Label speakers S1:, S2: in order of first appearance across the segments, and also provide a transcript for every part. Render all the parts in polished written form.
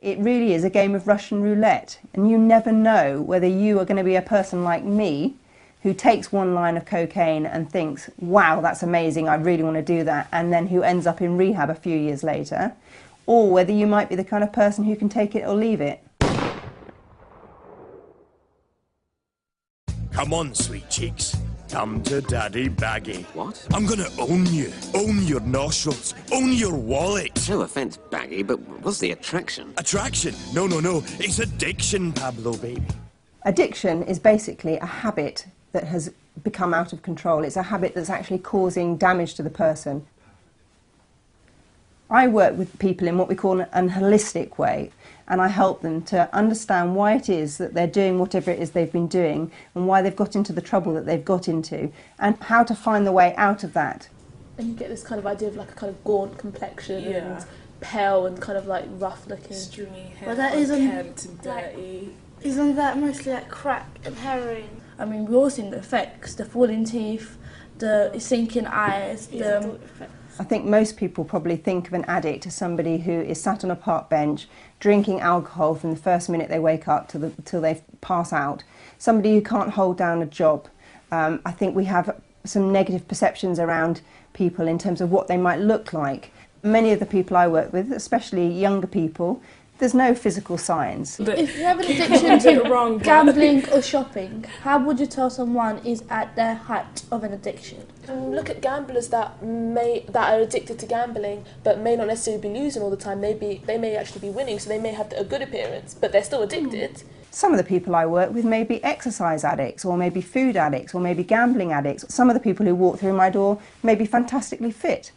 S1: It really is a game of Russian roulette, and you never know whether you are going to be a person like me who takes one line of cocaine and thinks, wow, that's amazing, I really want to do that, and then who ends up in rehab a few years later, or whether you might be the kind of person who can take it or leave it.
S2: Come on, sweet cheeks. Come to Daddy Baggy.
S3: What?
S2: I'm gonna own you. Own your nostrils. Own your wallet.
S3: No offence, Baggy, but what's the attraction?
S2: Attraction? No. It's addiction, Pablo, baby.
S1: Addiction is basically a habit that has become out of control. It's a habit that's actually causing damage to the person. I work with people in what we call an holistic way, and I help them to understand why it is that they're doing whatever it is they've been doing and why they've got into the trouble that they've got into and how to find the way out of that.
S4: And you get this kind of idea of like a kind of gaunt complexion and pale and kind of like rough looking.
S5: Stringy hair,
S6: but that isn't
S5: unkempt and dirty.
S6: Isn't that mostly like crack and heroin?
S4: I mean, we've all seen the effects, the falling teeth, the sinking eyes,
S1: I think most people probably think of an addict as somebody who is sat on a park bench drinking alcohol from the first minute they wake up till they pass out. Somebody who can't hold down a job. I think we have some negative perceptions around people in terms of what they might look like. Many of the people I work with, especially younger people, there's no physical signs.
S4: If you have an addiction to gambling or shopping, how would you tell someone is at their height of an addiction?
S7: Look at gamblers that are addicted to gambling but may not necessarily be losing all the time. They may actually be winning, so they may have a good appearance, but they're still addicted.
S1: Some of the people I work with may be exercise addicts, or maybe food addicts, or maybe gambling addicts. Some of the people who walk through my door may be fantastically fit,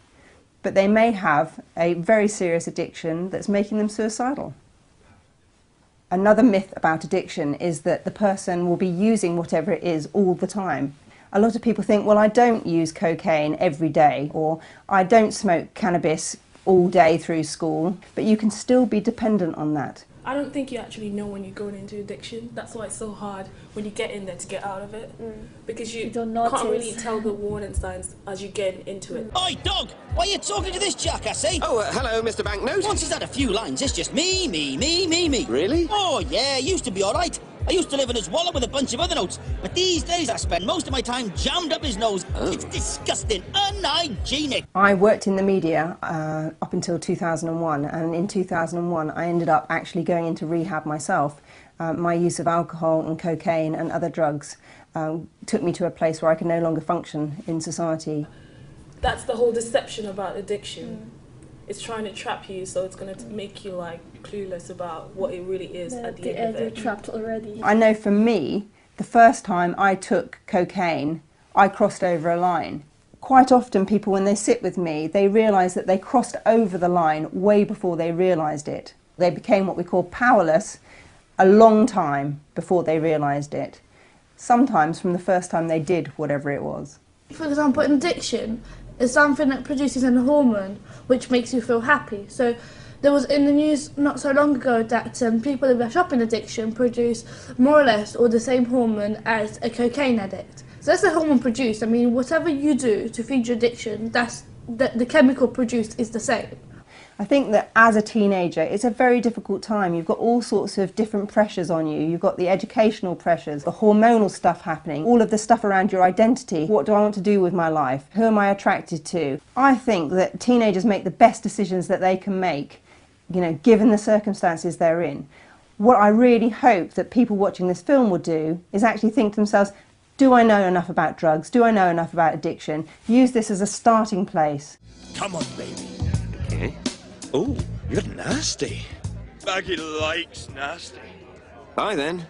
S1: but they may have a very serious addiction that's making them suicidal. Another myth about addiction is that the person will be using whatever it is all the time. A lot of people think, well, I don't use cocaine every day, or I don't smoke cannabis all day through school, but you can still be dependent on that.
S5: I don't think you actually know when you're going into addiction. That's why it's so hard when you get in there to get out of it. Because you
S4: don't
S5: can't really tell the warning signs as you get into it.
S8: Oi, dog! Why are you talking to this jackass, eh?
S3: Oh, hello, Mr. Banknote.
S8: Once he's had a few lines, it's just me.
S3: Really?
S8: Oh, yeah, used to be all right. I used to live in his wallet with a bunch of other notes, but these days I spend most of my time jammed up his nose.
S3: Oh.
S8: It's disgusting, unhygienic.
S1: I worked in the media up until 2001, and in 2001 I ended up actually going into rehab myself. My use of alcohol and cocaine and other drugs took me to a place where I could no longer function in society.
S5: That's the whole deception about addiction. It's trying to trap you, so it's going to make you like clueless about what it really is at the end of it.
S4: You're trapped already.
S1: I know for me, the first time I took cocaine, I crossed over a line. Quite often people, when they sit with me, they realise that they crossed over the line way before they realised it. They became what we call powerless a long time before they realised it. Sometimes from the first time they did whatever it was.
S4: For example, an addiction is something that produces a hormone which makes you feel happy. So there was in the news not so long ago that people with a shopping addiction produce more or less all the same hormone as a cocaine addict. So that's the hormone produced. I mean, whatever you do to feed your addiction, the chemical produced is the same.
S1: I think that as a teenager, it's a very difficult time. You've got all sorts of different pressures on you. You've got the educational pressures, the hormonal stuff happening, all of the stuff around your identity. What do I want to do with my life? Who am I attracted to? I think that teenagers make the best decisions that they can make, you know, given the circumstances they're in. What I really hope that people watching this film will do is actually think to themselves, do I know enough about drugs? Do I know enough about addiction? Use this as a starting place.
S2: Come on, baby.
S3: Okay.
S2: Oh, you're nasty. Baggy likes nasty.
S3: Bye then.